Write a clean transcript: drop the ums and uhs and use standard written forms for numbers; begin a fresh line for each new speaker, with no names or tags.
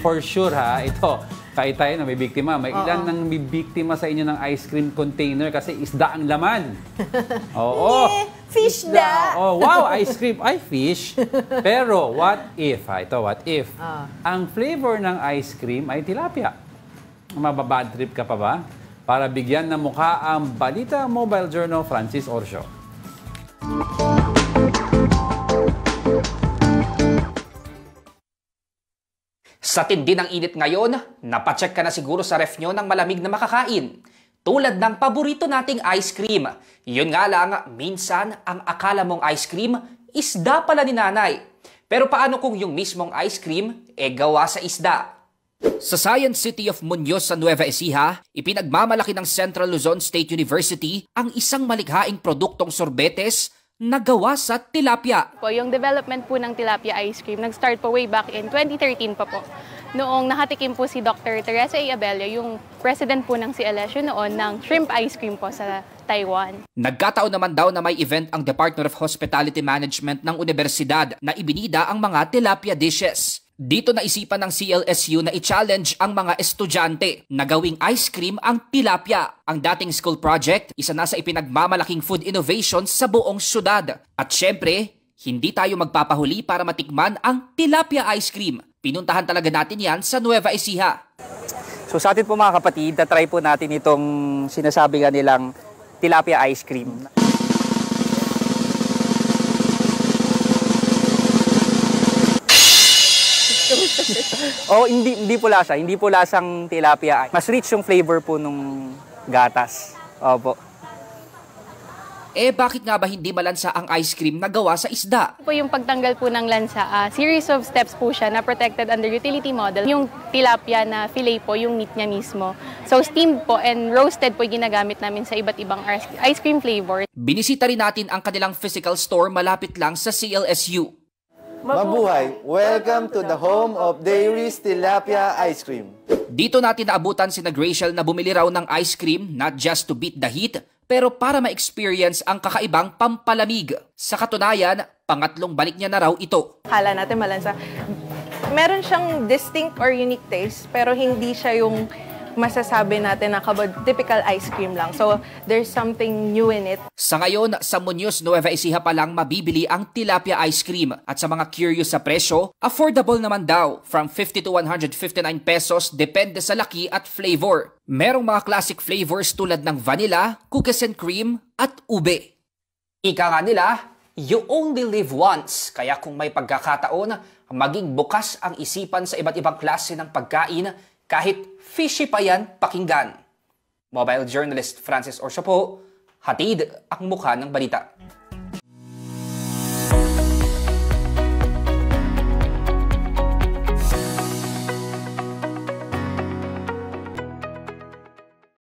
for sure ha, ito, kahit tayo na may biktima, may ilan nang may biktima sa inyo ng ice cream container kasi isda ang laman. Oo.
Fish da.
Oh, wow, ice cream. Ay, fish. Pero, what if, ito, what if, ang flavor ng ice cream ay tilapia? Mababad trip ka pa ba? Para bigyan ng mukha ang Balita Mobile Journal, Francis Orsio.
Sa tindi ng init ngayon, napacheck ka na siguro sa ref nyo ng malamig na makakain. Tulad ng paborito nating ice cream. Yun nga lang, minsan ang akala mong ice cream, isda pala ni nanay. Pero paano kung yung mismong ice cream gawa sa isda? Sa Science City of Muñoz sa Nueva Ecija, ipinagmamalaki ng Central Luzon State University ang isang malikhaing produktong sorbetes na gawa sa tilapia.
Yung development po ng tilapia ice cream, nag-start po way back in 2013 pa po. Noong nakatikim po si Dr. Teresa A. Abella, yung president po ng CLSU noon, ng shrimp ice cream po sa Taiwan.
Nagkataon naman daw na may event ang Department of Hospitality Management ng Universidad na ibinida ang mga tilapia dishes. Dito naisipan ng CLSU na i-challenge ang mga estudyante na gawing ice cream ang tilapia. Ang dating school project, isa na sa ipinagmamalaking food innovations sa buong syudad. At syempre, hindi tayo magpapahuli para matikman ang tilapia ice cream. Pinuntahan talaga natin yan sa Nueva Ecija.
So sa atin po mga kapatid, try po natin itong sinasabi nga nilang tilapia ice cream. Hindi po lasa. Hindi po lasang tilapia. Mas rich yung flavor po nung gatas. Opo.
Bakit nga ba hindi malansa ang ice cream na gawa sa isda?
Po yung pagtanggal po ng lansa, series of steps po siya na protected under utility model. Yung tilapia na fillet po, yung meat niya mismo. So steamed po and roasted po ginagamit namin sa iba't ibang ice cream flavor.
Binisita rin natin ang kanilang physical store malapit lang sa CLSU.
Mabuhay! Welcome to the home of Dairy's Tilapia Ice Cream.
Dito natin naabutan si Graciel na bumili raw ng ice cream not just to beat the heat, pero para ma-experience ang kakaibang pampalamig. Sa katunayan, pangatlong balik niya na raw ito.
Akala natin malansa. Meron siyang distinct or unique taste, pero hindi siya yung masasabi natin na typical ice cream lang. So, there's something new in it.
Sa ngayon, sa Muñoz, Nueva Ecija pa lang mabibili ang tilapia ice cream. At sa mga curious sa presyo, affordable naman daw. From 50 to 159 pesos, depende sa laki at flavor. Merong mga classic flavors tulad ng vanilla, cookies and cream, at ube. Ika nga nila, you only live once. Kaya kung may pagkakataon, maging bukas ang isipan sa iba't ibang klase ng pagkain, kahit fishy pa yan pakinggan. Mobile journalist Francis Orsio po, hatid ang mukha ng balita.